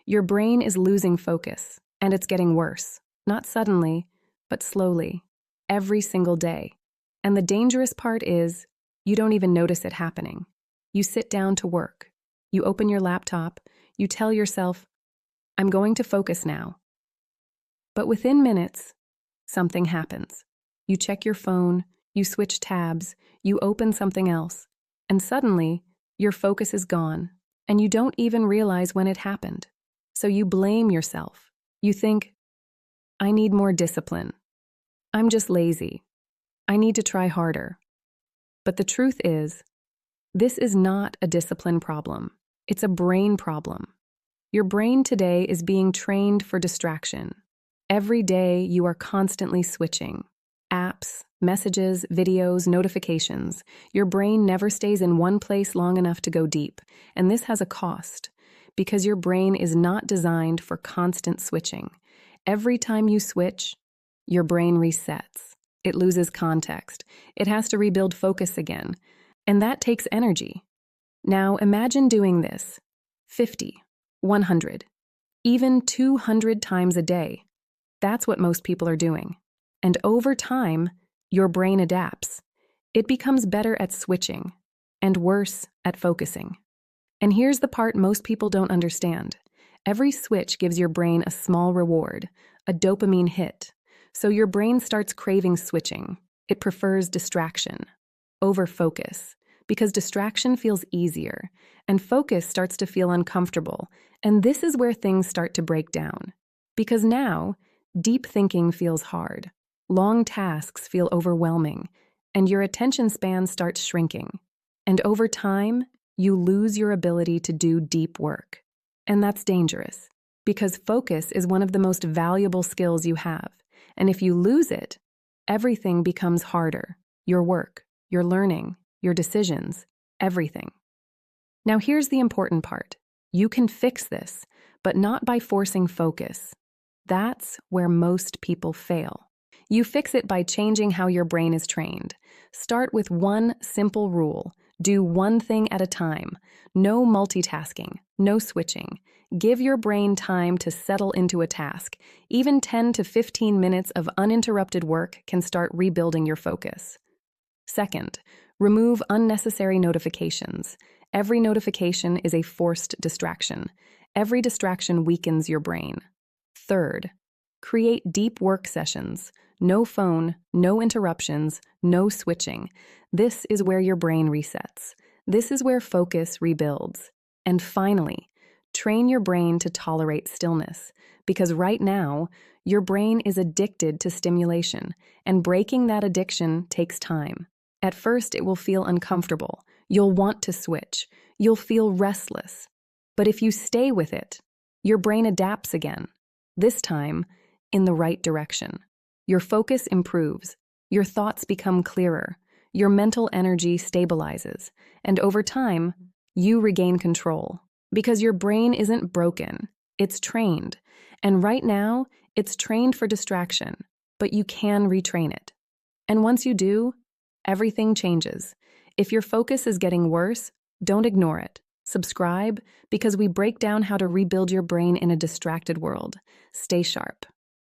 Your brain is losing focus, and it's getting worse. Not suddenly, but slowly, every single day. And the dangerous part is, you don't even notice it happening. You sit down to work. You open your laptop. You tell yourself, I'm going to focus now. But within minutes, something happens. You check your phone, you switch tabs, you open something else, and suddenly, your focus is gone, and you don't even realize when it happened. So you blame yourself. You think, I need more discipline. I'm just lazy. I need to try harder. But the truth is, this is not a discipline problem. It's a brain problem. Your brain today is being trained for distraction. Every day, you are constantly switching. Apps, messages, videos, notifications. Your brain never stays in one place long enough to go deep, and this has a cost, because your brain is not designed for constant switching. Every time you switch, your brain resets. It loses context. It has to rebuild focus again, and that takes energy. Now imagine doing this 50, 100, even 200 times a day. That's what most people are doing. And over time, your brain adapts. It becomes better at switching and worse at focusing. And here's the part most people don't understand. Every switch gives your brain a small reward, a dopamine hit. So your brain starts craving switching. It prefers distraction over focus because distraction feels easier and focus starts to feel uncomfortable. And this is where things start to break down. Because now, deep thinking feels hard. Long tasks feel overwhelming, and your attention span starts shrinking. And over time, you lose your ability to do deep work. And that's dangerous, because focus is one of the most valuable skills you have. And if you lose it, everything becomes harder. Your work, your learning, your decisions, everything. Now here's the important part. You can fix this, but not by forcing focus. That's where most people fail. You fix it by changing how your brain is trained. Start with one simple rule. Do one thing at a time. No multitasking, no switching. Give your brain time to settle into a task. Even 10 to 15 minutes of uninterrupted work can start rebuilding your focus. Second, remove unnecessary notifications. Every notification is a forced distraction. Every distraction weakens your brain. Third, create deep work sessions. No phone, no interruptions, no switching. This is where your brain resets. This is where focus rebuilds. And finally, train your brain to tolerate stillness, because right now, your brain is addicted to stimulation, and breaking that addiction takes time. At first, it will feel uncomfortable. You'll want to switch. You'll feel restless. But if you stay with it, your brain adapts again, this time in the right direction. Your focus improves, your thoughts become clearer, your mental energy stabilizes, and over time, you regain control. Because your brain isn't broken, it's trained. And right now, it's trained for distraction, but you can retrain it. And once you do, everything changes. If your focus is getting worse, don't ignore it. Subscribe, because we break down how to rebuild your brain in a distracted world. Stay sharp.